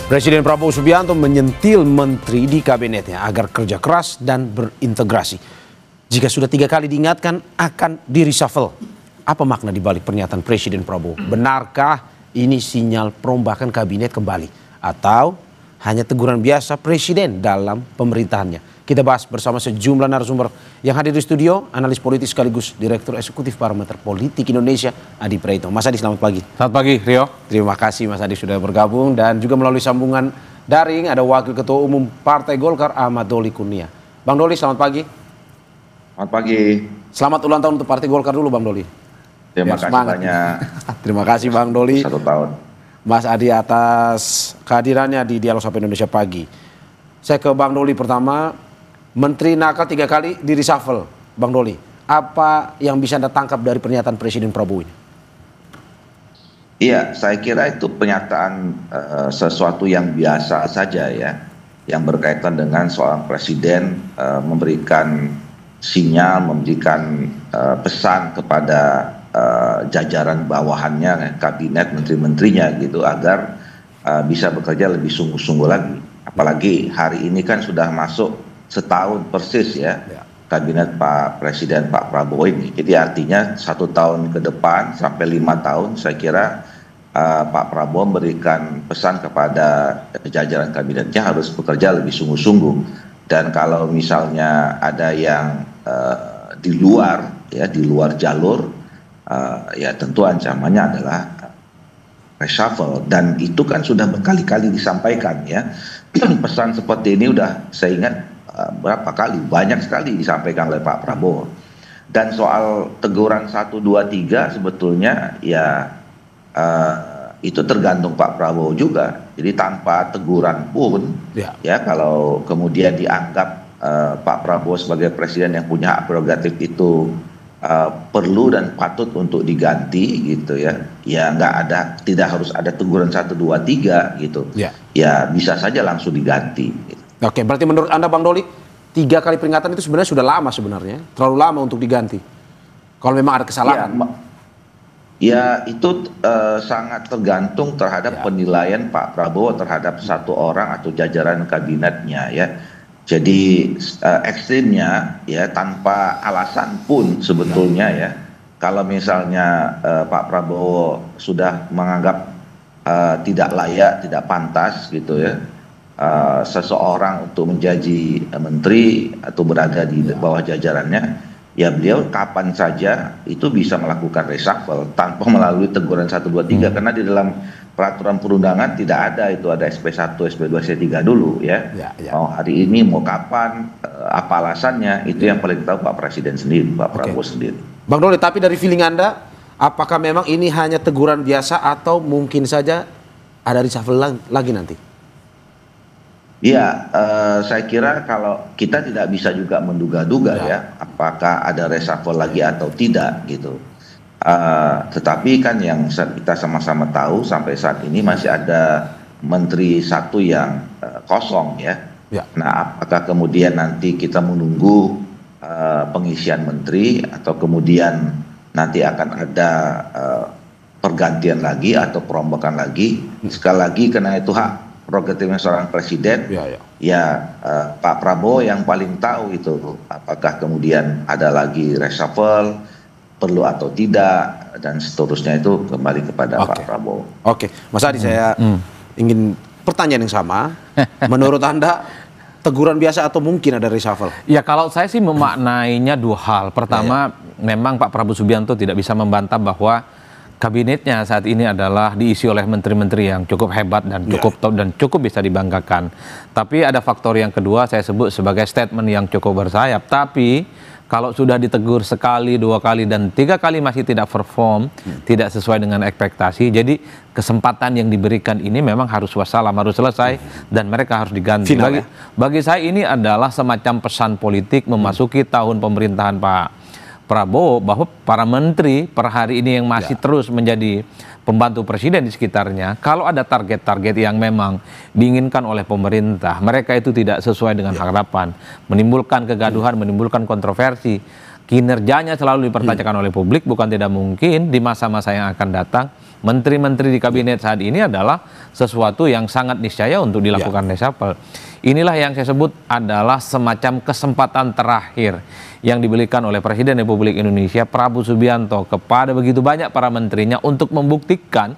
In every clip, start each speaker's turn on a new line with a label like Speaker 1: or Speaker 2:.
Speaker 1: Presiden Prabowo Subianto menyentil menteri di kabinetnya agar kerja keras dan berintegrasi. Jika sudah 3 kali diingatkan akan di-reshuffle. Apa makna dibalik pernyataan Presiden Prabowo? Benarkah ini sinyal perombakan kabinet kembali? Atau hanya teguran biasa Presiden dalam pemerintahannya? Kita bahas bersama sejumlah narasumber yang hadir di studio, analis politik sekaligus Direktur Eksekutif Parameter Politik Indonesia, Adi Praetno. Mas Adi, selamat pagi.
Speaker 2: Selamat pagi, Rio.
Speaker 1: Terima kasih Mas Adi sudah bergabung, dan juga melalui sambungan daring ada Wakil Ketua Umum Partai Golkar, Ahmad Doli Kurnia. Bang Doli, selamat pagi.
Speaker 3: Selamat pagi.
Speaker 1: Selamat ulang tahun untuk Partai Golkar dulu, Bang Doli.
Speaker 3: Terima kasih banyak.
Speaker 1: Terima kasih Bang Doli.
Speaker 3: 1 tahun.
Speaker 1: Mas Adi atas kehadirannya di Dialog Sapa Indonesia Pagi. Saya ke Bang Doli pertama. Menteri nakal 3 kali di-reshuffle, Bang Doli. Apa yang bisa Anda tangkap dari pernyataan Presiden Prabowo ini?
Speaker 3: Iya, saya kira itu pernyataan sesuatu yang biasa saja ya, yang berkaitan dengan seorang presiden memberikan sinyal, memberikan pesan kepada jajaran bawahannya, kabinet, menteri-menterinya gitu, agar bisa bekerja lebih sungguh-sungguh lagi. Apalagi hari ini kan sudah masuk setahun persis ya kabinet Pak Presiden Pak Prabowo ini. Jadi artinya 1 tahun ke depan sampai 5 tahun saya kira Pak Prabowo memberikan pesan kepada jajaran kabinetnya harus bekerja lebih sungguh-sungguh. Dan kalau misalnya ada yang di luar jalur, ya tentu ancamannya adalah reshuffle. Dan itu kan sudah berkali-kali disampaikan ya. Pesan seperti ini udah saya ingat berapa kali, banyak sekali disampaikan oleh Pak Prabowo. Dan soal teguran 1, 2, 3 sebetulnya ya itu tergantung Pak Prabowo juga. Jadi tanpa teguran pun ya kalau kemudian dianggap Pak Prabowo sebagai presiden yang punya hak prerogatif itu perlu dan patut untuk diganti gitu ya, ya tidak harus ada teguran 1, 2, 3 gitu ya bisa saja langsung diganti gitu.
Speaker 1: Oke, berarti menurut Anda Bang Doli 3 kali peringatan itu sebenarnya sudah lama, sebenarnya terlalu lama untuk diganti kalau memang ada kesalahan.
Speaker 3: Ya itu sangat tergantung terhadap penilaian Pak Prabowo terhadap satu orang atau jajaran kabinetnya ya. Jadi ekstrimnya ya tanpa alasan pun sebetulnya ya, kalau misalnya Pak Prabowo sudah menganggap tidak layak, tidak pantas gitu ya, seseorang untuk menjadi menteri atau berada di bawah jajarannya, ya beliau kapan saja itu bisa melakukan reshuffle tanpa melalui teguran 1, 2, 3 karena di dalam peraturan perundangan tidak ada itu, ada SP1, SP2, SP3 dulu ya. Oh, hari ini mau kapan, apa alasannya, itu yang paling tahu Pak Presiden sendiri, Pak Prabowo sendiri.
Speaker 1: Bang Doli, tapi dari feeling Anda, apakah memang ini hanya teguran biasa atau mungkin saja ada reshuffle lagi nanti?
Speaker 3: Ya, saya kira kalau kita tidak bisa juga menduga-duga ya, apakah ada reshuffle lagi atau tidak gitu. Tetapi kan yang kita sama-sama tahu sampai saat ini masih ada menteri 1 yang kosong ya. Nah, apakah kemudian nanti kita menunggu pengisian menteri atau kemudian nanti akan ada pergantian lagi atau perombakan lagi? Sekali lagi karena itu hak prerogatifnya seorang presiden, Pak Prabowo yang paling tahu itu apakah kemudian ada lagi reshuffle, perlu atau tidak, dan seterusnya itu kembali kepada Pak Prabowo.
Speaker 1: Oke, Mas Adi, saya ingin pertanyaan yang sama. Menurut Anda teguran biasa atau mungkin ada reshuffle?
Speaker 2: Ya kalau saya sih memaknainya 2 hal. Pertama, memang Pak Prabowo Subianto tidak bisa membantah bahwa kabinetnya saat ini adalah diisi oleh menteri-menteri yang cukup hebat dan cukup top dan cukup bisa dibanggakan. Tapi ada faktor yang kedua saya sebut sebagai statement yang cukup bersayap. Tapi kalau sudah ditegur sekali, 2 kali dan 3 kali masih tidak perform, tidak sesuai dengan ekspektasi, jadi kesempatan yang diberikan ini memang harus wassalam, harus selesai dan mereka harus diganti. Bagi saya ini adalah semacam pesan politik memasuki tahun pemerintahan Pak Prabowo, bahwa para menteri per hari ini yang masih terus menjadi pembantu presiden di sekitarnya, kalau ada target-target yang memang diinginkan oleh pemerintah, mereka itu tidak sesuai dengan harapan, menimbulkan kegaduhan, menimbulkan kontroversi, kinerjanya selalu dipertanyakan oleh publik, bukan tidak mungkin di masa-masa yang akan datang menteri-menteri di kabinet saat ini adalah sesuatu yang sangat niscaya untuk dilakukan reshuffle. Inilah yang saya sebut adalah semacam kesempatan terakhir yang diberikan oleh Presiden Republik Indonesia Prabowo Subianto kepada begitu banyak para menterinya untuk membuktikan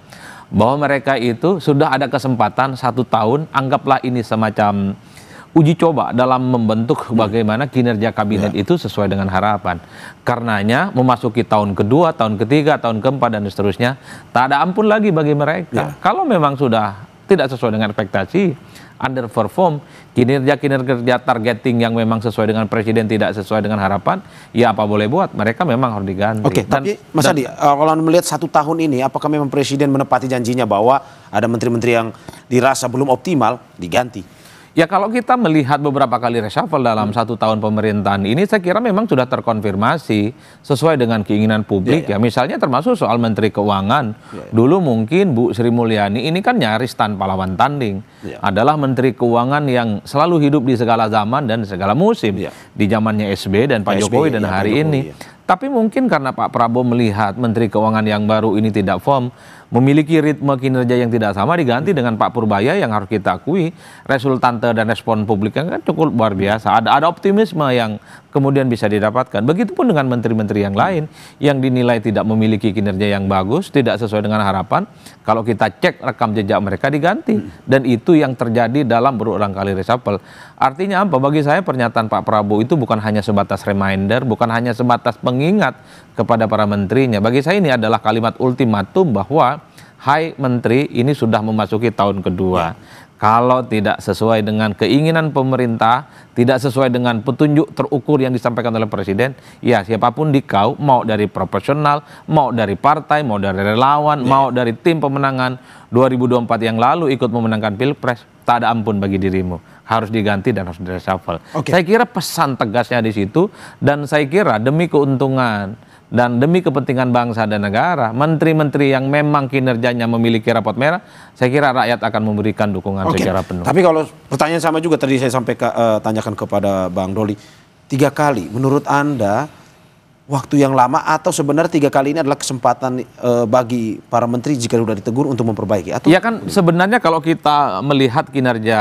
Speaker 2: bahwa mereka itu sudah ada kesempatan 1 tahun, anggaplah ini semacam uji coba dalam membentuk bagaimana kinerja kabinet itu sesuai dengan harapan. Karenanya memasuki tahun kedua, tahun ketiga, tahun keempat dan seterusnya, tak ada ampun lagi bagi mereka. Kalau memang sudah tidak sesuai dengan ekspektasi, underperform, kinerja targeting yang memang sesuai dengan presiden tidak sesuai dengan harapan, ya apa boleh buat, mereka memang harus diganti.
Speaker 1: Oke, tapi Mas Adi, kalau melihat 1 tahun ini, apakah memang presiden menepati janjinya bahwa ada menteri-menteri yang dirasa belum optimal diganti?
Speaker 2: Ya kalau kita melihat beberapa kali reshuffle dalam 1 tahun pemerintahan ini, saya kira memang sudah terkonfirmasi sesuai dengan keinginan publik. Ya misalnya termasuk soal Menteri Keuangan. Dulu mungkin Bu Sri Mulyani ini kan nyaris tanpa lawan tanding. Adalah Menteri Keuangan yang selalu hidup di segala zaman dan segala musim. Di zamannya SBY dan Pak Jokowi dan hari ini. Tapi mungkin karena Pak Prabowo melihat Menteri Keuangan yang baru ini tidak firm, memiliki ritme kinerja yang tidak sama, diganti dengan Pak Purbaya yang harus kita akui resultante dan respon publiknya kan cukup luar biasa. Ada optimisme yang kemudian bisa didapatkan. Begitupun dengan menteri-menteri yang lain yang dinilai tidak memiliki kinerja yang bagus, tidak sesuai dengan harapan. Kalau kita cek rekam jejak mereka diganti. Dan itu yang terjadi dalam berulang kali reshuffle. Artinya apa? Bagi saya pernyataan Pak Prabowo itu bukan hanya sebatas reminder, bukan hanya sebatas pengingat kepada para menterinya. Bagi saya ini adalah kalimat ultimatum bahwa hai menteri, ini sudah memasuki tahun kedua. Kalau tidak sesuai dengan keinginan pemerintah, tidak sesuai dengan petunjuk terukur yang disampaikan oleh presiden, ya siapapun dikau, mau dari profesional, mau dari partai, mau dari relawan, mau dari tim pemenangan 2024 yang lalu ikut memenangkan Pilpres, tak ada ampun bagi dirimu. Harus diganti dan harus direshuffle. Saya kira pesan tegasnya di situ, dan saya kira demi keuntungan dan demi kepentingan bangsa dan negara, menteri-menteri yang memang kinerjanya memiliki rapot merah, saya kira rakyat akan memberikan dukungan secara penuh.
Speaker 1: Tapi kalau pertanyaan sama juga tadi saya sampai tanyakan kepada Bang Doli, 3 kali menurut Anda waktu yang lama atau sebenarnya 3 kali ini adalah kesempatan bagi para menteri jika sudah ditegur untuk memperbaiki? Atau
Speaker 2: ya kan sebenarnya kalau kita melihat kinerja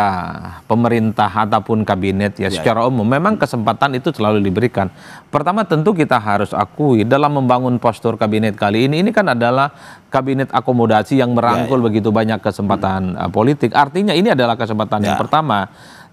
Speaker 2: pemerintah ataupun kabinet secara umum memang kesempatan itu selalu diberikan. Pertama tentu kita harus akui dalam membangun postur kabinet kali ini kan adalah kabinet akomodasi yang merangkul begitu banyak kesempatan politik. Artinya ini adalah kesempatan yang pertama.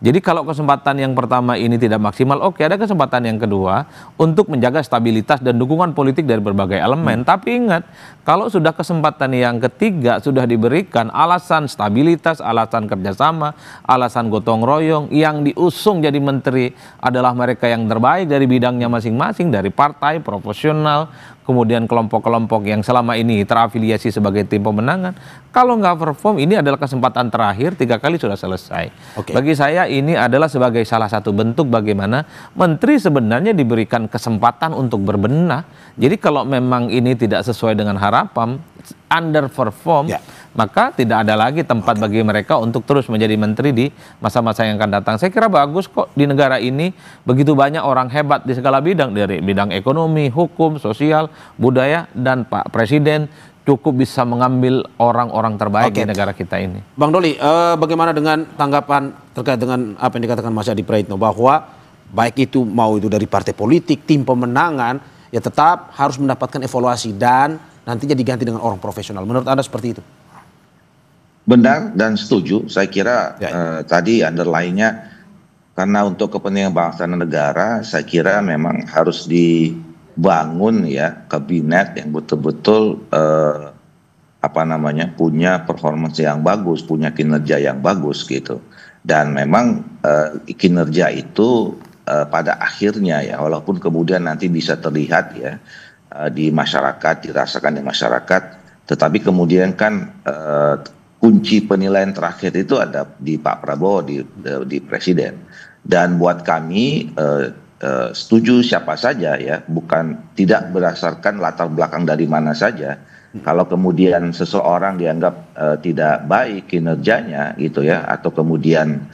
Speaker 2: Jadi kalau kesempatan yang pertama ini tidak maksimal, oke, ada kesempatan yang kedua untuk menjaga stabilitas dan dukungan politik dari berbagai elemen. Tapi ingat, kalau sudah kesempatan yang ketiga sudah diberikan, alasan stabilitas, alasan kerjasama, alasan gotong royong, yang diusung jadi menteri adalah mereka yang terbaik dari bidangnya masing-masing, dari partai, profesional, kemudian kelompok-kelompok yang selama ini terafiliasi sebagai tim pemenangan. Kalau nggak perform, ini adalah kesempatan terakhir, 3 kali sudah selesai. Bagi saya ini adalah sebagai salah satu bentuk bagaimana menteri sebenarnya diberikan kesempatan untuk berbenah. Jadi kalau memang ini tidak sesuai dengan harapan, underperform, maka tidak ada lagi tempat bagi mereka untuk terus menjadi menteri di masa-masa yang akan datang. Saya kira bagus kok di negara ini begitu banyak orang hebat di segala bidang, dari bidang ekonomi, hukum, sosial, budaya, dan Pak Presiden cukup bisa mengambil orang-orang terbaik di negara kita ini.
Speaker 1: Bang Doli, bagaimana dengan tanggapan terkait dengan apa yang dikatakan Mas Adi Praitno bahwa baik itu mau itu dari partai politik, tim pemenangan, ya tetap harus mendapatkan evaluasi dan nantinya diganti dengan orang profesional. Menurut Anda seperti itu?
Speaker 3: Benar dan setuju. Saya kira tadi underline-nya karena untuk kepentingan bangsa dan negara, saya kira memang harus dibangun ya kabinet yang betul-betul punya performance yang bagus, punya kinerja yang bagus gitu. Dan memang kinerja itu pada akhirnya ya, walaupun kemudian nanti bisa terlihat ya di masyarakat, dirasakan di masyarakat, tetapi kemudian kan kunci penilaian terakhir itu ada di Pak Prabowo, di Presiden. Dan buat kami setuju siapa saja ya, tidak berdasarkan latar belakang dari mana saja. Kalau kemudian seseorang dianggap tidak baik kinerjanya gitu ya, atau kemudian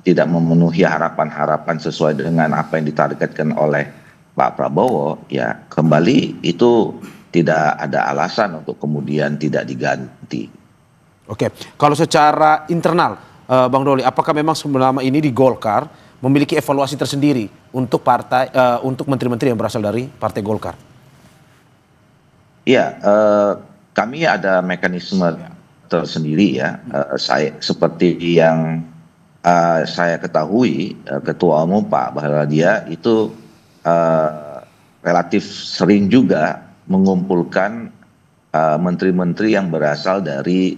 Speaker 3: tidak memenuhi harapan-harapan sesuai dengan apa yang ditargetkan oleh Pak Prabowo, ya kembali itu tidak ada alasan untuk kemudian tidak diganti.
Speaker 1: Oke, kalau secara internal, Bang Doli, apakah memang selama ini di Golkar memiliki evaluasi tersendiri untuk partai, untuk menteri-menteri yang berasal dari Partai Golkar?
Speaker 3: Iya, kami ada mekanisme tersendiri ya. Saya seperti yang saya ketahui, Ketua Umum Pak Bahlil itu relatif sering juga mengumpulkan menteri-menteri yang berasal dari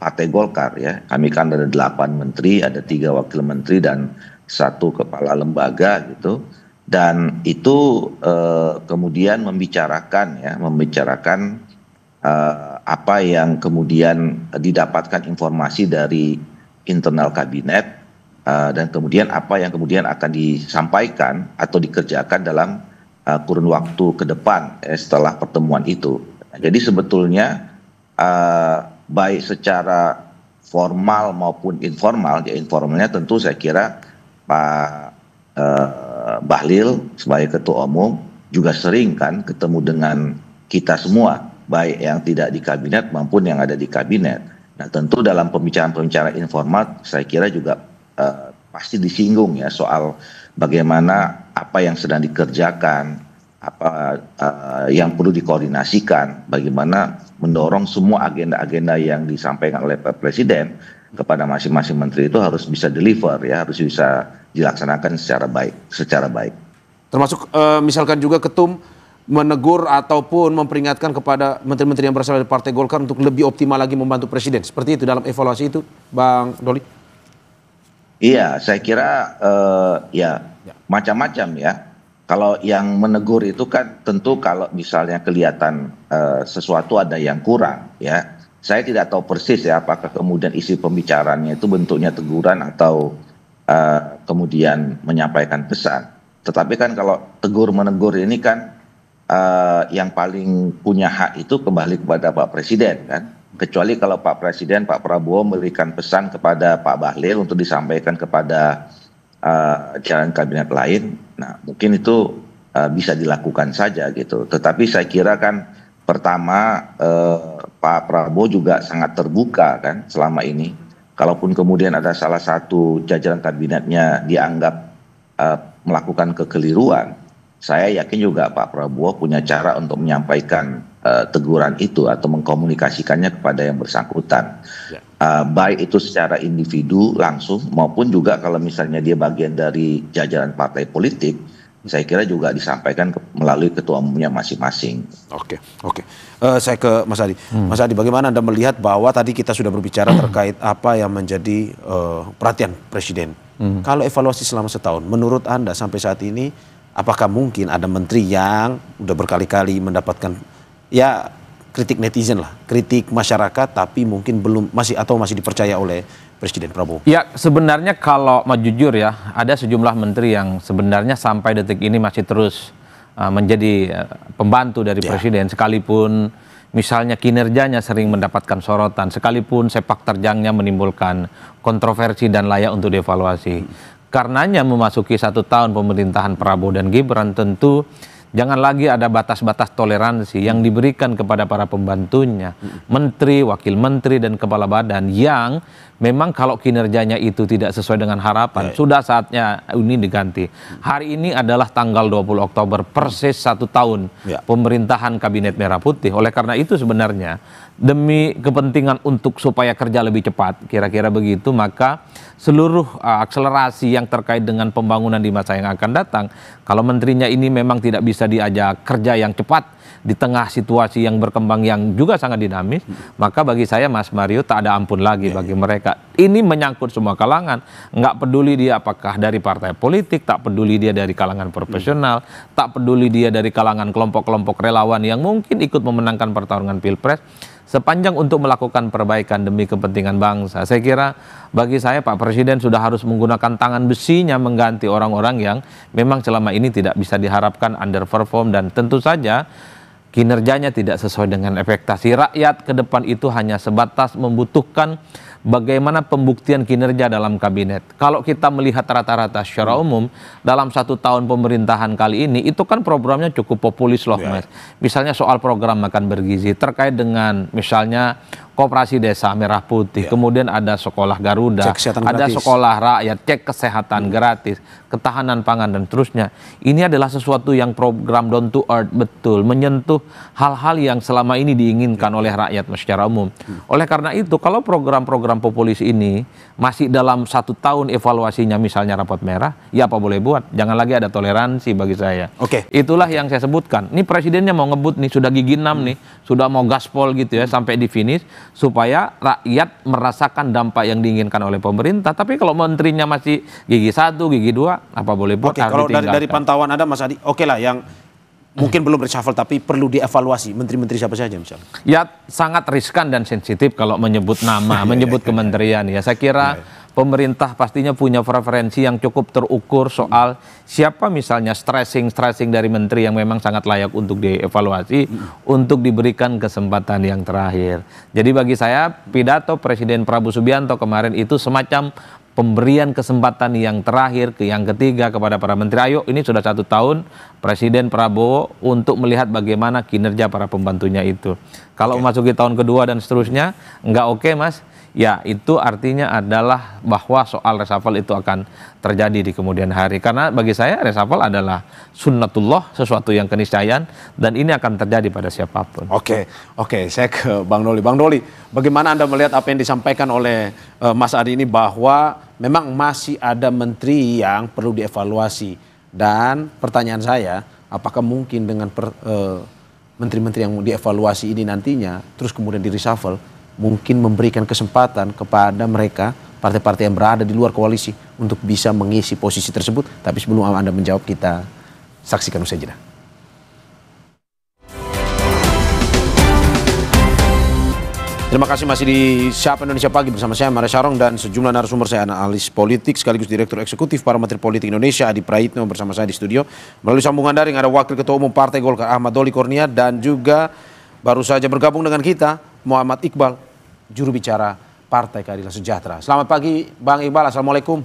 Speaker 3: Partai Golkar ya. Kami kan ada 8 menteri, ada 3 wakil menteri dan 1 kepala lembaga gitu. Dan itu kemudian membicarakan apa yang kemudian didapatkan informasi dari internal kabinet dan kemudian apa yang kemudian akan disampaikan atau dikerjakan dalam kurun waktu ke depan setelah pertemuan itu. Jadi sebetulnya baik secara formal maupun informal, ya informalnya tentu saya kira Pak Bahlil sebagai Ketua Umum juga sering kan ketemu dengan kita semua, baik yang tidak di kabinet maupun yang ada di kabinet. Nah tentu dalam pembicaraan-pembicaraan informal saya kira juga pasti disinggung ya soal bagaimana apa yang sedang dikerjakan, apa yang perlu dikoordinasikan, bagaimana mendorong semua agenda-agenda yang disampaikan oleh Pak Presiden kepada masing-masing menteri itu harus bisa deliver ya, harus bisa dilaksanakan secara baik.
Speaker 1: Termasuk misalkan juga Ketum menegur ataupun memperingatkan kepada menteri-menteri yang berasal dari Partai Golkar untuk lebih optimal lagi membantu Presiden. Seperti itu dalam evaluasi itu, Bang Doli?
Speaker 3: Iya, saya kira ya macam-macam ya. Kalau yang menegur itu kan tentu kalau misalnya kelihatan sesuatu ada yang kurang ya. Saya tidak tahu persis ya apakah kemudian isi pembicaraannya itu bentuknya teguran atau kemudian menyampaikan pesan. Tetapi kan kalau tegur-menegur ini kan yang paling punya hak itu kembali kepada Pak Presiden kan. Kecuali kalau Pak Presiden, Pak Prabowo memberikan pesan kepada Pak Bahlil untuk disampaikan kepada jalan kabinet lain, nah mungkin itu bisa dilakukan saja gitu. Tetapi saya kira kan pertama Pak Prabowo juga sangat terbuka kan selama ini. Kalaupun kemudian ada salah satu jajaran kabinetnya dianggap melakukan kekeliruan, saya yakin juga Pak Prabowo punya cara untuk menyampaikan teguran itu atau mengkomunikasikannya kepada yang bersangkutan. Baik itu secara individu langsung maupun juga kalau misalnya dia bagian dari jajaran partai politik, saya kira juga disampaikan melalui ketua umumnya masing-masing.
Speaker 1: Oke. Saya ke Mas Adi. Mas Adi, bagaimana Anda melihat bahwa tadi kita sudah berbicara terkait apa yang menjadi perhatian Presiden. Kalau evaluasi selama setahun, menurut Anda sampai saat ini, apakah mungkin ada menteri yang udah berkali-kali mendapatkan ya kritik netizen lah, kritik masyarakat, tapi mungkin belum masih dipercaya oleh Presiden Prabowo? Ya
Speaker 2: sebenarnya kalau mau jujur ya, ada sejumlah menteri yang sebenarnya sampai detik ini masih terus menjadi pembantu dari Presiden, sekalipun misalnya kinerjanya sering mendapatkan sorotan, sekalipun sepak terjangnya menimbulkan kontroversi dan layak untuk dievaluasi. Karenanya memasuki 1 tahun pemerintahan Prabowo dan Gibran, tentu jangan lagi ada batas-batas toleransi yang diberikan kepada para pembantunya, menteri, wakil menteri, dan kepala badan yang memang kalau kinerjanya itu tidak sesuai dengan harapan, sudah saatnya ini diganti. Hari ini adalah tanggal 20 Oktober, persis 1 tahun pemerintahan Kabinet Merah Putih. Oleh karena itu sebenarnya demi kepentingan untuk supaya kerja lebih cepat, kira-kira begitu, maka seluruh akselerasi yang terkait dengan pembangunan di masa yang akan datang, kalau menterinya ini memang tidak bisa diajak kerja yang cepat di tengah situasi yang berkembang yang juga sangat dinamis, maka bagi saya Mas Mario tak ada ampun lagi bagi mereka. Ini menyangkut semua kalangan, nggak peduli dia apakah dari partai politik, tak peduli dia dari kalangan profesional, tak peduli dia dari kalangan kelompok-kelompok relawan yang mungkin ikut memenangkan pertarungan Pilpres. Sepanjang untuk melakukan perbaikan demi kepentingan bangsa, saya kira bagi saya Pak Presiden sudah harus menggunakan tangan besinya mengganti orang-orang yang memang selama ini tidak bisa diharapkan underperform, dan tentu saja kinerjanya tidak sesuai dengan ekspektasi rakyat. Ke depan itu hanya sebatas membutuhkan bagaimana pembuktian kinerja dalam kabinet. Kalau kita melihat rata-rata secara umum dalam 1 tahun pemerintahan kali ini, itu kan programnya cukup populis loh, Mas. Misalnya soal program makan bergizi terkait dengan misalnya Koperasi Desa Merah Putih, kemudian ada sekolah Garuda, ada
Speaker 1: gratis,
Speaker 2: sekolah rakyat, cek kesehatan gratis, ketahanan pangan dan seterusnya. Ini adalah sesuatu yang program down to earth, betul, menyentuh hal-hal yang selama ini diinginkan oleh rakyat secara umum. Oleh karena itu, kalau program-program populis ini masih dalam 1 tahun evaluasinya misalnya rapot merah, ya apa boleh buat, jangan lagi ada toleransi bagi saya. Itulah yang saya sebutkan. Ini presidennya mau ngebut nih, sudah gigi 6 nih, sudah mau gaspol gitu ya sampai di finish, supaya rakyat merasakan dampak yang diinginkan oleh pemerintah. Tapi kalau menterinya masih gigi 1, gigi 2, apa boleh buat.
Speaker 1: Kalau dari pantauan Anda, Mas Adi, oke lah yang mungkin belum reshuffle tapi perlu dievaluasi menteri-menteri siapa saja misalnya.
Speaker 2: Ya sangat riskan dan sensitif kalau menyebut nama, menyebut kementerian. Ya saya kira pemerintah pastinya punya preferensi yang cukup terukur soal siapa misalnya stressing dari menteri yang memang sangat layak untuk dievaluasi, untuk diberikan kesempatan yang terakhir. Jadi bagi saya pidato Presiden Prabowo Subianto kemarin itu semacam pemberian kesempatan yang terakhir, yang ketiga kepada para menteri. Ayo, ini sudah 1 tahun Presiden Prabowo untuk melihat bagaimana kinerja para pembantunya itu. Kalau memasuki tahun kedua dan seterusnya, nggak oke, Mas. Ya, itu artinya adalah bahwa soal reshuffle itu akan terjadi di kemudian hari. Karena bagi saya reshuffle adalah sunnatullah, sesuatu yang keniscayaan, dan ini akan terjadi pada siapapun.
Speaker 1: Oke, saya ke Bang Doli. Bang Doli, bagaimana Anda melihat apa yang disampaikan oleh Mas Adi ini bahwa memang masih ada menteri yang perlu dievaluasi. Dan pertanyaan saya, apakah mungkin dengan menteri-menteri yang dievaluasi ini nantinya, terus kemudian di reshuffle, mungkin memberikan kesempatan kepada mereka, partai-partai yang berada di luar koalisi untuk bisa mengisi posisi tersebut. Tapi sebelum Anda menjawab, kita saksikan usai jeda. Terima kasih masih di Sapa Indonesia Pagi bersama saya Maria Sarong dan sejumlah narasumber. Saya analis politik sekaligus Direktur Eksekutif Parameter Politik Indonesia Adi Praitno bersama saya di studio. Melalui sambungan daring ada Wakil Ketua Umum Partai Golkar Ahmad Doli Kurnia dan juga baru saja bergabung dengan kita Muhammad Iqbal, juru bicara Partai Keadilan Sejahtera. Selamat pagi Bang Iqbal, Assalamualaikum.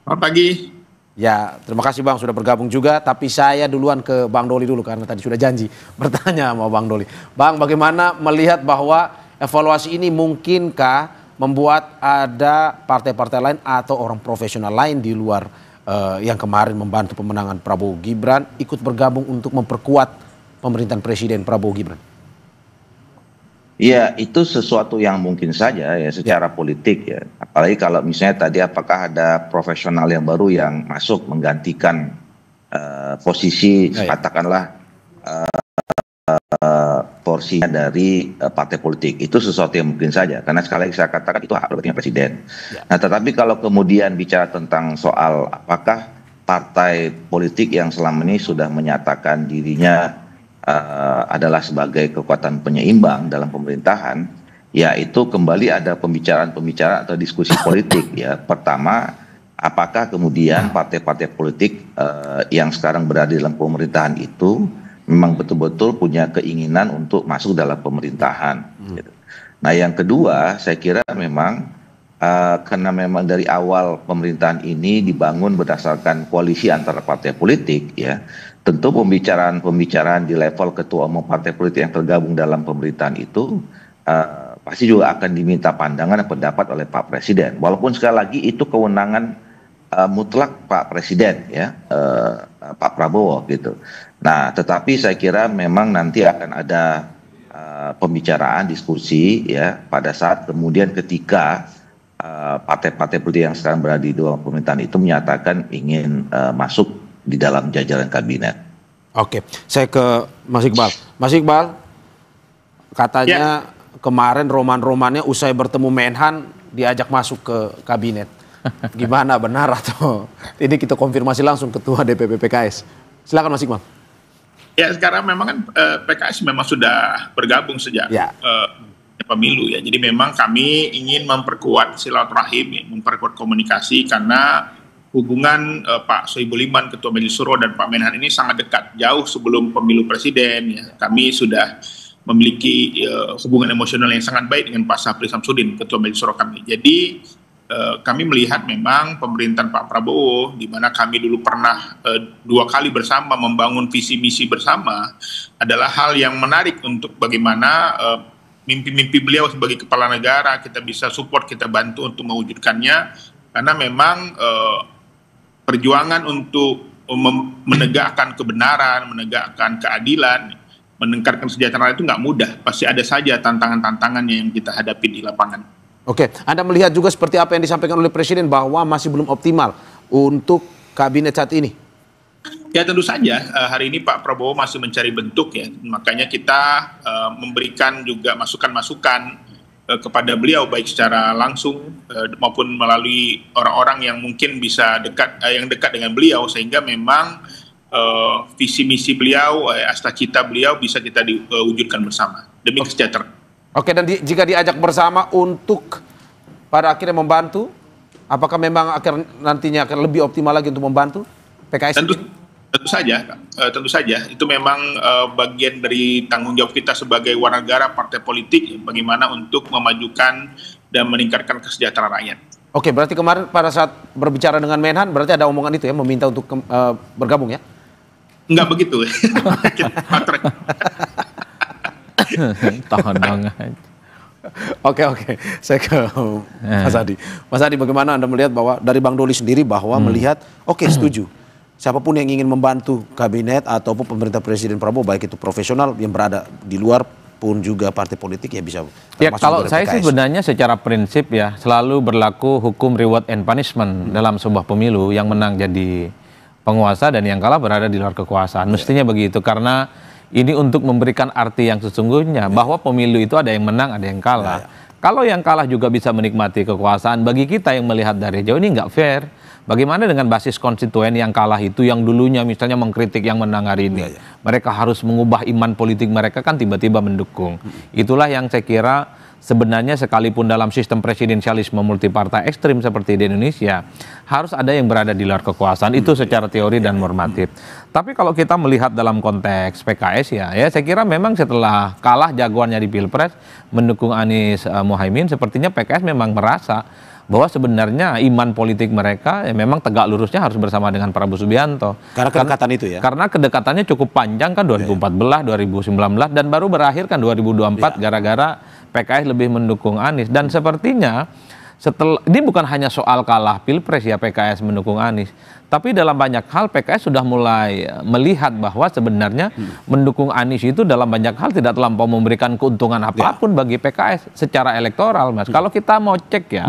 Speaker 4: Selamat pagi.
Speaker 1: Ya, terima kasih Bang sudah bergabung juga, tapi saya duluan ke Bang Doli dulu karena tadi sudah janji bertanya sama Bang Doli. Bang, bagaimana melihat bahwa evaluasi ini mungkinkah membuat ada partai-partai lain atau orang profesional lain di luar yang kemarin membantu pemenangan Prabowo Gibran ikut bergabung untuk memperkuat pemerintahan Presiden Prabowo Gibran?
Speaker 3: Ya, itu sesuatu yang mungkin saja ya secara politik ya. Apalagi kalau misalnya tadi apakah ada profesional yang baru yang masuk menggantikan posisi katakanlah porsinya dari partai politik. Itu sesuatu yang mungkin saja. Karena sekali lagi saya katakan itu hak prerogatifnya Presiden. Nah, tetapi kalau kemudian bicara tentang soal apakah partai politik yang selama ini sudah menyatakan dirinya adalah sebagai kekuatan penyeimbang dalam pemerintahan, ya itu kembali ada pembicaraan atau diskusi politik ya. Pertama, apakah kemudian partai-partai politik yang sekarang berada dalam pemerintahan itu memang betul-betul punya keinginan untuk masuk dalam pemerintahan. Gitu. Nah, yang kedua, saya kira memang karena memang dari awal pemerintahan ini dibangun berdasarkan koalisi antara partai politik ya. Tentu pembicaraan di level ketua umum partai politik yang tergabung dalam pemerintahan itu pasti juga akan diminta pandangan dan pendapat oleh Pak Presiden. Walaupun sekali lagi itu kewenangan mutlak Pak Presiden ya, Pak Prabowo gitu. Nah, tetapi saya kira memang nanti akan ada pembicaraan, diskusi ya pada saat kemudian ketika partai-partai politik yang sekarang berada di dalam pemerintahan itu menyatakan ingin masuk di dalam jajaran kabinet.
Speaker 1: Oke, saya ke Mas Iqbal. Mas Iqbal, katanya kemarin roman-romannya usai bertemu Menhan diajak masuk ke kabinet. Gimana, benar atau ini kita konfirmasi langsung Ketua DPP PKS. Silakan Mas Iqbal.
Speaker 4: Ya, sekarang memang kan PKS memang sudah bergabung sejak pemilu ya. Jadi memang kami ingin memperkuat silaturahim, memperkuat komunikasi karena hubungan Pak Sohibul Iman, Ketua Majelis Syuro, dan Pak Menhan ini sangat dekat. Jauh sebelum pemilu presiden, ya, kami sudah memiliki hubungan emosional yang sangat baik dengan Pak Syafri Samsudin, Ketua Majelis Syuro kami. Jadi kami melihat memang pemerintahan Pak Prabowo, di mana kami dulu pernah 2 kali bersama membangun visi misi bersama, adalah hal yang menarik untuk bagaimana mimpi-mimpi beliau sebagai kepala negara kita bisa support, kita bantu untuk mewujudkannya, karena memang perjuangan untuk menegakkan kebenaran, menegakkan keadilan, meningkatkan kesejahteraan itu nggak mudah. Pasti ada saja tantangan-tantangannya yang kita hadapi di lapangan.
Speaker 1: Oke, Anda melihat juga seperti apa yang disampaikan oleh Presiden bahwa masih belum optimal untuk kabinet saat ini?
Speaker 4: Ya tentu saja hari ini Pak Prabowo masih mencari bentuk, ya. Makanya kita memberikan juga masukan-masukan kepada beliau, baik secara langsung maupun melalui orang-orang yang mungkin bisa yang dekat dengan beliau, sehingga memang visi misi beliau, cita-cita beliau bisa kita diwujudkan bersama demi kesejahteraan. Oke,
Speaker 1: dan jika diajak bersama untuk pada akhirnya membantu, apakah memang nantinya akan lebih optimal lagi untuk membantu PKS?
Speaker 4: Tentu saja itu memang bagian dari tanggung jawab kita sebagai warga negara partai politik, bagaimana untuk memajukan dan meningkatkan kesejahteraan rakyat.
Speaker 1: Oke, berarti kemarin pada saat berbicara dengan Menhan berarti ada omongan itu ya, meminta untuk bergabung ya?
Speaker 4: Enggak begitu.
Speaker 2: Tahan banget.
Speaker 1: Oke, saya ke Mas Adi. Mas Adi, bagaimana Anda melihat bahwa dari Bang Doli sendiri bahwa melihat setuju. Siapapun yang ingin membantu kabinet ataupun pemerintah Presiden Prabowo, baik itu profesional yang berada di luar pun juga partai politik, ya bisa.
Speaker 2: Ya, kalau saya sih sebenarnya secara prinsip ya selalu berlaku hukum reward and punishment dalam sebuah pemilu. Yang menang jadi penguasa dan yang kalah berada di luar kekuasaan. Mestinya begitu, karena ini untuk memberikan arti yang sesungguhnya bahwa pemilu itu ada yang menang, ada yang kalah. Kalau yang kalah juga bisa menikmati kekuasaan, bagi kita yang melihat dari jauh ini nggak fair. Bagaimana dengan basis konstituen yang kalah itu, yang dulunya misalnya mengkritik yang menang hari ini, mereka harus mengubah iman politik mereka, kan tiba-tiba mendukung. Itulah yang saya kira sebenarnya sekalipun dalam sistem presidensialisme multipartai ekstrim seperti di Indonesia, harus ada yang berada di luar kekuasaan, itu secara teori dan normatif. Tapi kalau kita melihat dalam konteks PKS ya saya kira memang setelah kalah jagoannya di Pilpres mendukung Anies Mohaimin, sepertinya PKS memang merasa bahwa sebenarnya iman politik mereka memang tegak lurusnya harus bersama dengan Prabowo Subianto.
Speaker 1: Karena kedekatan itu ya?
Speaker 2: Karena kedekatannya cukup panjang kan, 2014, 2019, dan baru berakhir kan 2024 gara-gara PKS lebih mendukung Anies. Dan sepertinya ini bukan hanya soal kalah Pilpres ya PKS mendukung Anies, tapi dalam banyak hal PKS sudah mulai melihat bahwa sebenarnya mendukung Anies itu dalam banyak hal tidak terlampau memberikan keuntungan apapun bagi PKS secara elektoral, Mas. Kalau kita mau cek ya,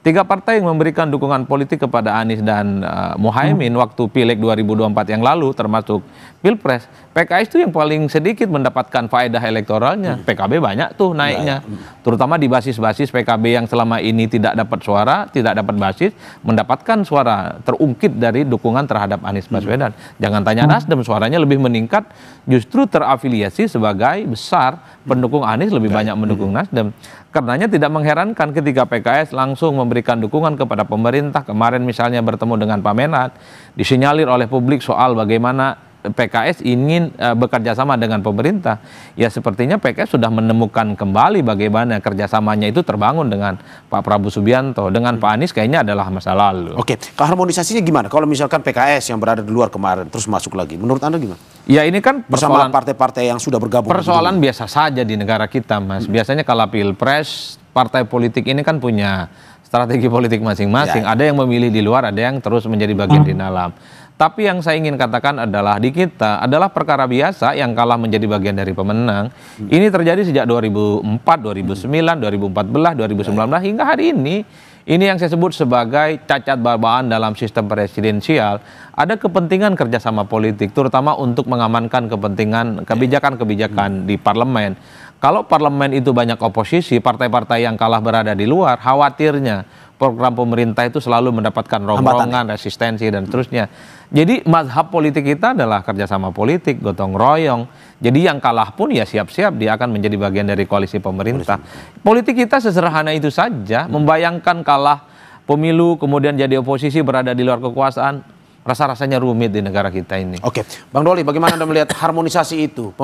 Speaker 2: 3 partai yang memberikan dukungan politik kepada Anies dan Mohaimin waktu Pileg 2024 yang lalu, termasuk Pilpres, PKS itu yang paling sedikit mendapatkan faedah elektoralnya. PKB banyak tuh naiknya, terutama di basis-basis PKB yang selama ini tidak dapat suara, tidak dapat basis, mendapatkan suara terungkit dari dukungan terhadap Anies Baswedan. Jangan tanya Nasdem, suaranya lebih meningkat, justru terafiliasi sebagai besar pendukung Anies lebih banyak mendukung Nasdem. Karenanya tidak mengherankan ketika PKS langsung memberikan dukungan kepada pemerintah. Kemarin misalnya bertemu dengan Pak Menhan, disinyalir oleh publik soal bagaimana PKS ingin bekerja sama dengan pemerintah. Ya sepertinya PKS sudah menemukan kembali bagaimana kerjasamanya itu terbangun dengan Pak Prabowo Subianto. Dengan Pak Anies kayaknya adalah masa lalu.
Speaker 1: Oke, harmonisasinya gimana? Kalau misalkan PKS yang berada di luar kemarin terus masuk lagi, menurut Anda gimana?
Speaker 2: Ya ini kan
Speaker 1: bersama partai-partai yang sudah bergabung.
Speaker 2: Persoalan biasa saja di negara kita, Mas. Biasanya kalau Pilpres, partai politik ini kan punya strategi politik masing-masing. Ada yang memilih di luar, ada yang terus menjadi bagian di dalam. Tapi yang saya ingin katakan adalah di kita adalah perkara biasa yang kalah menjadi bagian dari pemenang. Ini terjadi sejak 2004, 2009, 2014, 2019 hingga hari ini. Ini yang saya sebut sebagai cacat bawaan dalam sistem presidensial. Ada kepentingan kerjasama politik, terutama untuk mengamankan kepentingan kebijakan-kebijakan di parlemen. Kalau parlemen itu banyak oposisi, partai-partai yang kalah berada di luar, khawatirnya program pemerintah itu selalu mendapatkan rongrongan, resistensi, dan seterusnya. Jadi mazhab politik kita adalah kerjasama politik, gotong royong. Jadi yang kalah pun ya siap-siap dia akan menjadi bagian dari koalisi pemerintah. Politik kita sesederhana itu saja, membayangkan kalah pemilu kemudian jadi oposisi berada di luar kekuasaan, rasa-rasanya rumit di negara kita ini.
Speaker 1: Oke, Bang Doli, bagaimana Anda melihat harmonisasi itu?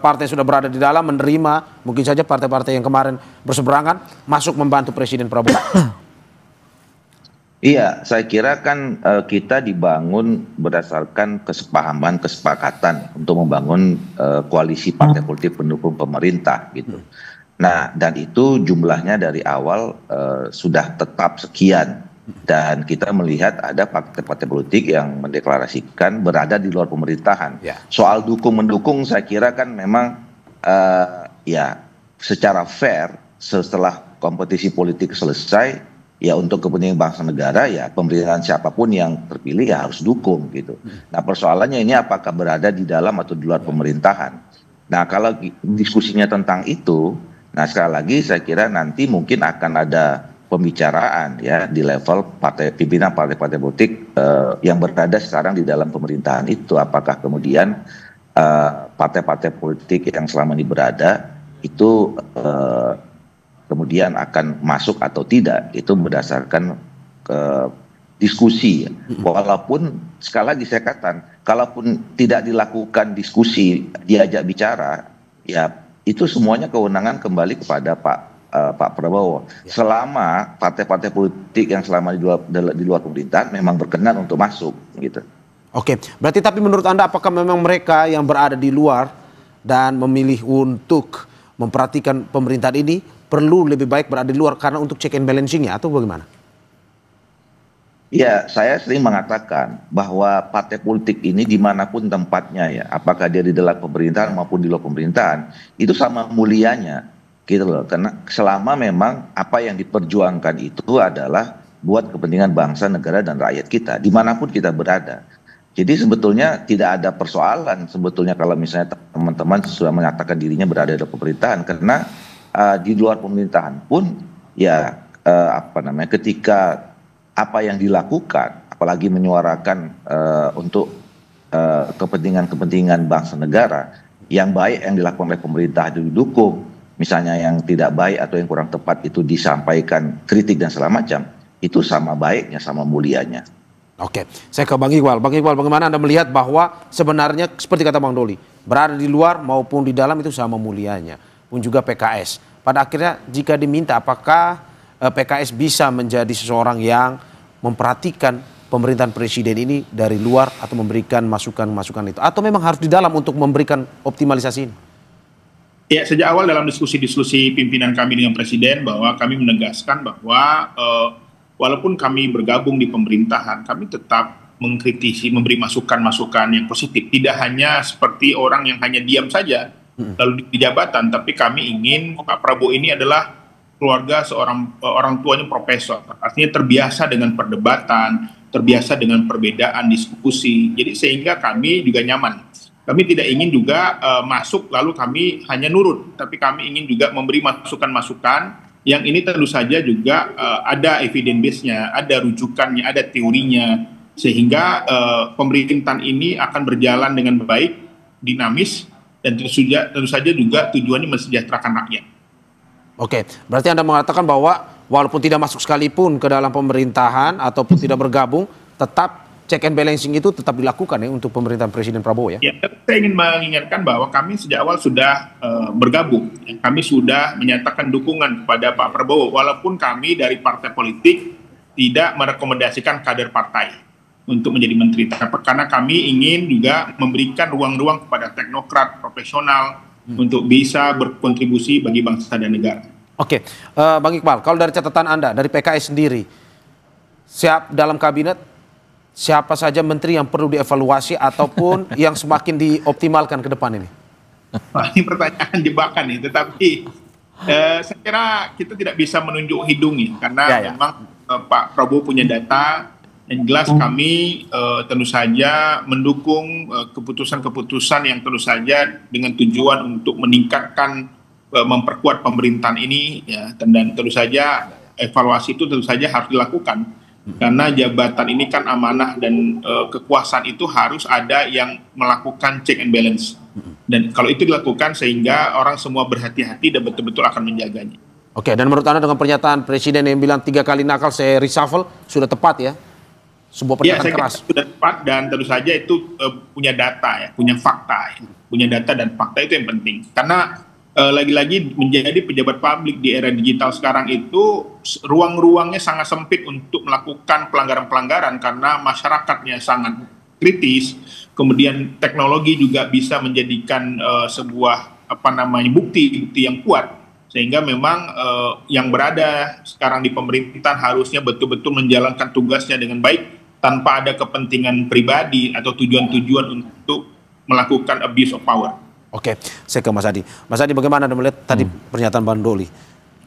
Speaker 1: Partai sudah berada di dalam menerima, mungkin saja partai-partai yang kemarin berseberangan masuk membantu Presiden Prabowo.
Speaker 3: Iya, saya kira kan kita dibangun berdasarkan kesepahaman, kesepakatan untuk membangun koalisi partai politik pendukung pemerintah gitu. Nah, dan itu jumlahnya dari awal sudah tetap sekian. Dan kita melihat ada partai-partai politik yang mendeklarasikan berada di luar pemerintahan.
Speaker 1: Ya.
Speaker 3: Soal dukung-mendukung saya kira kan memang ya secara fair setelah kompetisi politik selesai, ya untuk kepentingan bangsa negara ya pemerintahan siapapun yang terpilih ya harus dukung gitu. Nah persoalannya ini apakah berada di dalam atau di luar pemerintahan. Nah kalau diskusinya tentang itu, nah sekali lagi saya kira nanti mungkin akan ada pembicaraan ya di level pimpinan partai-partai politik yang berada sekarang di dalam pemerintahan itu. Apakah kemudian partai-partai politik yang selama ini berada itu kemudian akan masuk atau tidak, itu berdasarkan diskusi. Walaupun sekali lagi saya katakan, kalaupun tidak dilakukan diskusi, diajak bicara, ya itu semuanya kewenangan kembali kepada Pak Prabowo. Selama partai-partai politik yang selama di luar pemerintahan memang berkenan untuk masuk, gitu.
Speaker 1: Oke, berarti tapi menurut Anda apakah memang mereka yang berada di luar dan memilih untuk memperhatikan pemerintahan ini perlu lebih baik berada di luar karena untuk check and balancing-nya atau bagaimana? Ya, saya sering mengatakan bahwa partai politik ini dimanapun tempatnya ya, apakah dia di dalam pemerintahan maupun di luar pemerintahan, itu sama mulianya gitu loh. Karena selama memang apa yang diperjuangkan itu adalah buat kepentingan bangsa, negara, dan rakyat kita, dimanapun kita berada. Jadi sebetulnya tidak ada persoalan sebetulnya kalau misalnya teman-teman sudah menyatakan dirinya berada di pemerintahan, karena di luar pemerintahan pun ya ketika apa yang dilakukan, apalagi menyuarakan untuk kepentingan bangsa negara, yang baik yang dilakukan oleh pemerintah itu didukung, misalnya yang tidak baik atau yang kurang tepat itu disampaikan kritik dan segala macam, itu sama baiknya, sama mulianya. Oke, saya ke Bang Iqbal. Bang Iqbal, bagaimana Anda melihat bahwa sebenarnya seperti kata Bang Doli, berada di luar maupun di dalam itu sama mulianya, pun juga PKS. Pada akhirnya jika diminta apakah PKS bisa menjadi seseorang yang memperhatikan pemerintahan presiden ini dari luar atau memberikan masukan-masukan itu, atau memang harus di dalam untuk memberikan optimalisasi ini?
Speaker 4: Ya, sejak awal dalam diskusi-diskusi pimpinan kami dengan presiden bahwa kami menegaskan bahwa walaupun kami bergabung di pemerintahan, kami tetap mengkritisi, memberi masukan-masukan yang positif. Tidak hanya seperti orang yang hanya diam saja lalu di jabatan, tapi kami ingin Pak Prabowo ini adalah keluarga seorang orang tuanya profesor, artinya terbiasa dengan perdebatan, terbiasa dengan perbedaan diskusi. Jadi sehingga kami juga nyaman. Kami tidak ingin juga masuk lalu kami hanya nurut, tapi kami ingin juga memberi masukan-masukan yang ini tentu saja juga ada evidence base-nya, ada rujukannya, ada teorinya, sehingga pemerintahan ini akan berjalan dengan baik, dinamis, dan tentu saja juga tujuannya mensejahterakan rakyat.
Speaker 1: Oke, berarti Anda mengatakan bahwa walaupun tidak masuk sekalipun ke dalam pemerintahan ataupun tidak bergabung, tetap check and balancing itu tetap dilakukan ya untuk pemerintahan Presiden Prabowo ya?
Speaker 4: Ya, saya ingin mengingatkan bahwa kami sejak awal sudah bergabung. Kami sudah menyatakan dukungan kepada Pak Prabowo, walaupun kami dari partai politik tidak merekomendasikan kader partai untuk menjadi menteri. Karena kami ingin juga memberikan ruang-ruang kepada teknokrat profesional untuk bisa berkontribusi bagi bangsa dan negara.
Speaker 1: Oke, Bang Iqbal, kalau dari catatan Anda, dari PKS sendiri, siap dalam kabinet, siapa saja menteri yang perlu dievaluasi ataupun yang semakin dioptimalkan ke depan ini?
Speaker 4: Wah, ini pertanyaan jebakan nih, tetapi saya kira kita tidak bisa menunjuk hidung ya, karena memang Pak Prabowo punya data. Yang jelas kami tentu saja mendukung keputusan-keputusan yang tentu saja dengan tujuan untuk meningkatkan, memperkuat pemerintahan ini ya, dan tentu saja evaluasi itu tentu saja harus dilakukan karena jabatan ini kan amanah dan kekuasaan itu harus ada yang melakukan check and balance, dan kalau itu dilakukan sehingga orang semua berhati-hati dan betul-betul akan menjaganya.
Speaker 1: Oke, dan menurut Anda dengan pernyataan Presiden yang bilang 3 kali nakal saya reshuffle, sudah tepat ya? Sebuah
Speaker 4: Ya,
Speaker 1: pernyataan
Speaker 4: saya kira
Speaker 1: keras.
Speaker 4: sudah tepat dan tentu saja itu punya data ya, punya fakta ya. Punya data dan fakta itu yang penting. Karena lagi-lagi menjadi pejabat publik di era digital sekarang itu ruang-ruangnya sangat sempit untuk melakukan pelanggaran-pelanggaran karena masyarakatnya sangat kritis. Kemudian teknologi juga bisa menjadikan sebuah bukti-bukti yang kuat, sehingga memang yang berada sekarang di pemerintahan harusnya betul-betul menjalankan tugasnya dengan baik tanpa ada kepentingan pribadi atau tujuan-tujuan untuk melakukan abuse of power.
Speaker 1: Oke, saya ke Mas Adi. Mas Adi, bagaimana Anda melihat tadi pernyataan Bang Doli?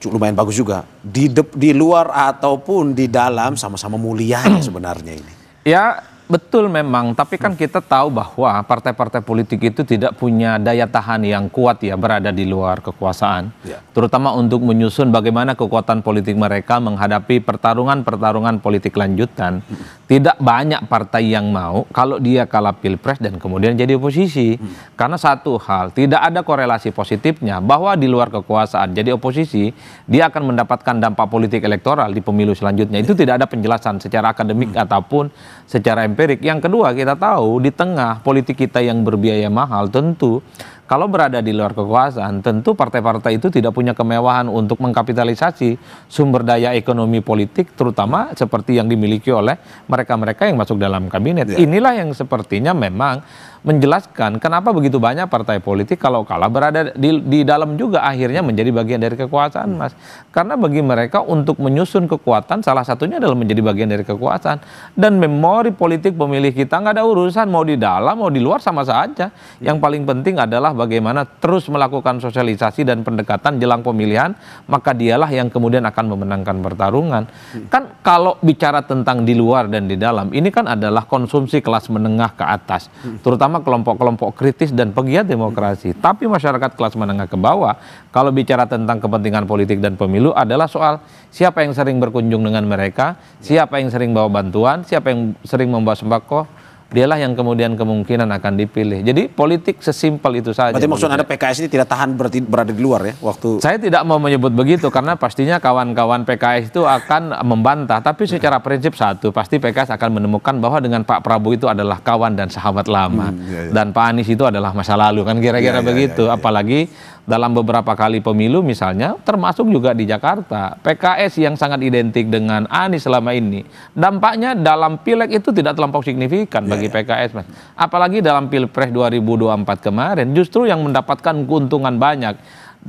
Speaker 1: Lumayan bagus juga. Di luar ataupun di dalam sama-sama mulia sebenarnya ini.
Speaker 2: Ya, betul memang, tapi kan kita tahu bahwa partai-partai politik itu tidak punya daya tahan yang kuat ya berada di luar kekuasaan.
Speaker 1: Ya.
Speaker 2: Terutama untuk menyusun bagaimana kekuatan politik mereka menghadapi pertarungan-pertarungan politik lanjutan. Tidak banyak partai yang mau kalau dia kalah pilpres dan kemudian jadi oposisi. Karena satu hal, tidak ada korelasi positifnya bahwa di luar kekuasaan jadi oposisi, dia akan mendapatkan dampak politik elektoral di pemilu selanjutnya. Itu tidak ada penjelasan secara akademik ataupun secara empirik. Yang kedua, kita tahu di tengah politik kita yang berbiaya mahal, tentu kalau berada di luar kekuasaan, tentu partai-partai itu tidak punya kemewahan untuk mengkapitalisasi sumber daya ekonomi politik, terutama seperti yang dimiliki oleh mereka-mereka yang masuk dalam kabinet.
Speaker 1: Ya.
Speaker 2: Inilah yang sepertinya memang menjelaskan kenapa begitu banyak partai politik kalau kalah berada di dalam juga akhirnya menjadi bagian dari kekuasaan, Mas. Karena bagi mereka untuk menyusun kekuatan salah satunya adalah menjadi bagian dari kekuasaan. Dan memori politik pemilih kita nggak ada urusan mau di dalam mau di luar sama saja. Yang paling penting adalah bagaimana terus melakukan sosialisasi dan pendekatan jelang pemilihan, maka dialah yang kemudian akan memenangkan pertarungan. Kan kalau bicara tentang di luar dan di dalam, ini kan adalah konsumsi kelas menengah ke atas, terutama kelompok-kelompok kritis dan pegiat demokrasi. Tapi masyarakat kelas menengah ke bawah, kalau bicara tentang kepentingan politik dan pemilu adalah soal siapa yang sering berkunjung dengan mereka, siapa yang sering bawa bantuan, siapa yang sering membawa sembako, dialah yang kemudian kemungkinan akan dipilih. Jadi politik sesimpel itu saja.
Speaker 1: Berarti maksud Anda PKS ini tidak tahan berada di luar ya waktu?
Speaker 2: Saya tidak mau menyebut begitu karena pastinya kawan-kawan PKS itu akan membantah. Tapi secara prinsip satu, pasti PKS akan menemukan bahwa dengan Pak Prabowo itu adalah kawan dan sahabat lama. Dan Pak Anies itu adalah masa lalu, kan kira-kira begitu. Apalagi dalam beberapa kali pemilu misalnya, termasuk juga di Jakarta, PKS yang sangat identik dengan Anies selama ini, dampaknya dalam pileg itu tidak terlampau signifikan bagi PKS, Mas. Apalagi dalam Pilpres 2024 kemarin, justru yang mendapatkan keuntungan banyak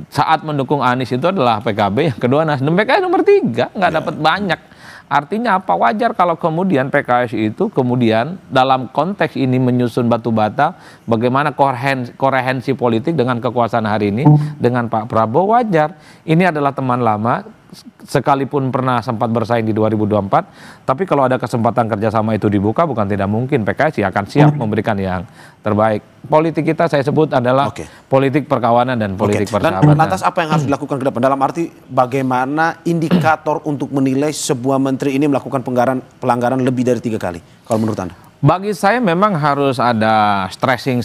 Speaker 2: saat mendukung Anies itu adalah PKB, yang kedua Nasdem, PKS nomor 3, nggak dapat banyak. Artinya apa? Wajar kalau kemudian PKS itu kemudian dalam konteks ini menyusun batu bata bagaimana koherensi politik dengan kekuasaan hari ini dengan Pak Prabowo, wajar. Ini adalah teman lama, sekalipun pernah sempat bersaing di 2024, tapi kalau ada kesempatan kerjasama itu dibuka, bukan tidak mungkin PKS akan siap memberikan yang terbaik. Politik kita saya sebut adalah politik perkawanan dan politik persahabatan.
Speaker 1: Dan lantas apa yang harus dilakukan ke depan? Dalam arti bagaimana indikator untuk menilai sebuah menteri ini melakukan pelanggaran lebih dari 3 kali, kalau menurut Anda?
Speaker 2: Bagi saya memang harus ada stressing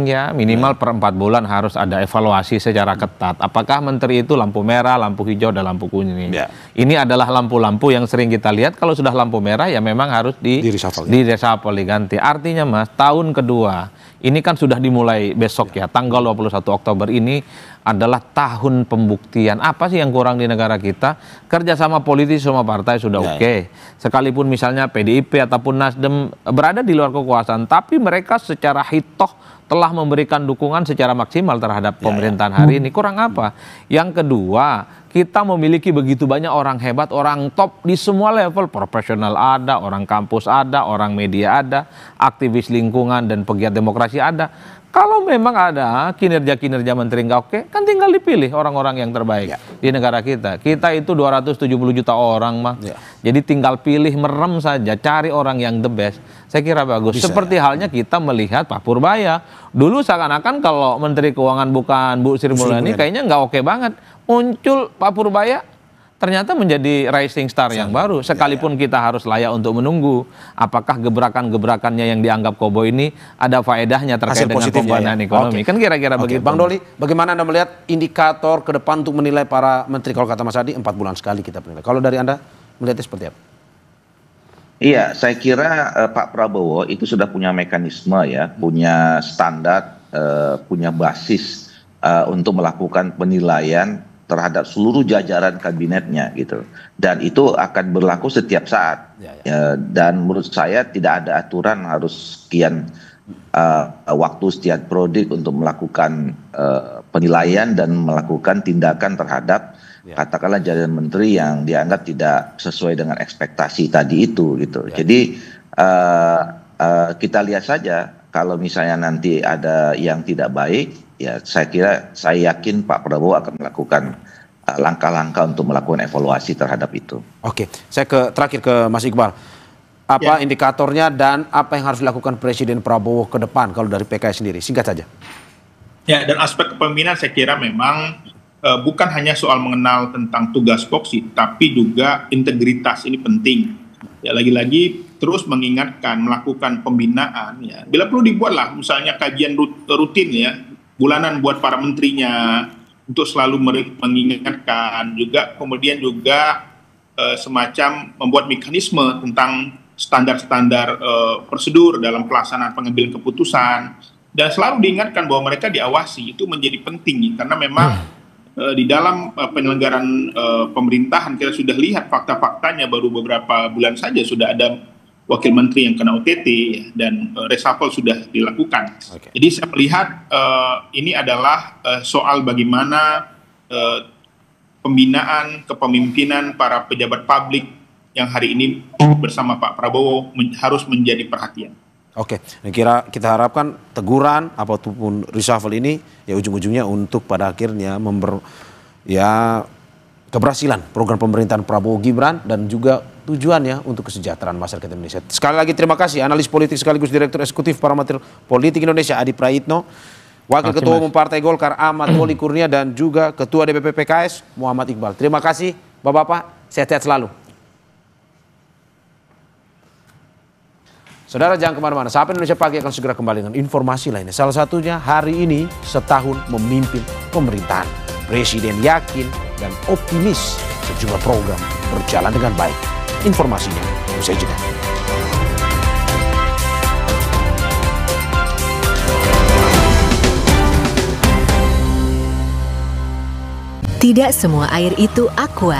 Speaker 2: ya, minimal per 4 bulan harus ada evaluasi secara ketat. Apakah menteri itu lampu merah, lampu hijau, dan lampu kuning? Ini adalah lampu-lampu yang sering kita lihat. Kalau sudah lampu merah ya memang harus di reshuffle, diganti. Artinya Mas, tahun kedua ini kan sudah dimulai besok ya, tanggal 21 Oktober ini adalah tahun pembuktian. Apa sih yang kurang di negara kita? Kerjasama politik semua partai sudah oke. Sekalipun misalnya PDIP ataupun Nasdem berada di luar kekuasaan, tapi mereka secara hitoh telah memberikan dukungan secara maksimal terhadap pemerintahan hari ini. Kurang apa? Yang kedua, kita memiliki begitu banyak orang hebat, orang top di semua level, profesional ada, orang kampus ada, orang media ada, aktivis lingkungan dan pegiat demokrasi ada. Kalau memang ada kinerja-kinerja menteri nggak oke, kan tinggal dipilih orang-orang yang terbaik di negara kita. Kita itu 270 juta orang, mah. Jadi tinggal pilih, merem saja, cari orang yang the best. Saya kira bagus. Seperti halnya kita melihat Pak Purbaya. Dulu seakan-akan kalau Menteri Keuangan bukan Bu Sri Mulyani, kayaknya nggak oke banget. Muncul Pak Purbaya, ternyata menjadi rising star yang baru. Sekalipun kita harus layak untuk menunggu apakah gebrakan-gebrakannya yang dianggap koboi ini ada faedahnya terkait dengan pembangunan ekonomi. Kan kira-kira begitu.
Speaker 1: Bang Doli, bagaimana Anda melihat indikator ke depan untuk menilai para menteri? Kalau kata Mas Adi, 4 bulan sekali kita menilai. Kalau dari Anda melihatnya seperti apa?
Speaker 3: Iya, saya kira Pak Prabowo itu sudah punya mekanisme ya, punya standar, punya basis untuk melakukan penilaian terhadap seluruh jajaran kabinetnya gitu. Dan itu akan berlaku setiap saat. Dan menurut saya tidak ada aturan harus sekian waktu setiap prodik untuk melakukan penilaian dan melakukan tindakan terhadap katakanlah jajaran menteri yang dianggap tidak sesuai dengan ekspektasi tadi itu gitu. Jadi kita lihat saja kalau misalnya nanti ada yang tidak baik, ya saya yakin Pak Prabowo akan melakukan langkah-langkah untuk melakukan evaluasi terhadap itu.
Speaker 1: Oke, saya terakhir ke Mas Iqbal. Apa indikatornya dan apa yang harus dilakukan Presiden Prabowo ke depan kalau dari PKS sendiri? Singkat saja. Ya,
Speaker 4: dan aspek kepemimpinan saya kira memang bukan hanya soal mengenal tentang tugas pokok, tapi juga integritas ini penting. Ya, lagi-lagi terus mengingatkan, melakukan pembinaan. Ya, bila perlu dibuatlah misalnya kajian rutin ya, bulanan buat para menterinya untuk selalu mengingatkan. Juga kemudian juga semacam membuat mekanisme tentang standar-standar prosedur dalam pelaksanaan pengambilan keputusan. Dan selalu diingatkan bahwa mereka diawasi, itu menjadi penting karena memang di dalam penyelenggaraan pemerintahan kita sudah lihat fakta-faktanya, baru beberapa bulan saja sudah ada wakil menteri yang kena OTT dan reshuffle sudah dilakukan. Jadi saya melihat ini adalah soal bagaimana pembinaan kepemimpinan para pejabat publik yang hari ini bersama Pak Prabowo harus menjadi perhatian.
Speaker 1: Oke, kita harapkan teguran apapun reshuffle ini ya ujung-ujungnya untuk pada akhirnya keberhasilan program pemerintahan Prabowo Gibran dan juga tujuannya untuk kesejahteraan masyarakat Indonesia. Sekali lagi terima kasih analis politik sekaligus Direktur Eksekutif Parameter Politik Indonesia Adi Praitno, Wakil Ketua Umum Partai Golkar Ahmad Doli Kurnia dan juga Ketua DPP PKS Muhammad Iqbal. Terima kasih Bapak-bapak, sehat-sehat selalu. Saudara jangan kemana-mana, Sapa Indonesia Pagi akan segera kembali dengan informasi lainnya. Salah satunya hari ini setahun memimpin pemerintahan. Presiden yakin dan optimis sejumlah program berjalan dengan baik. Informasinya usai jeda.
Speaker 5: Tidak semua air itu aqua.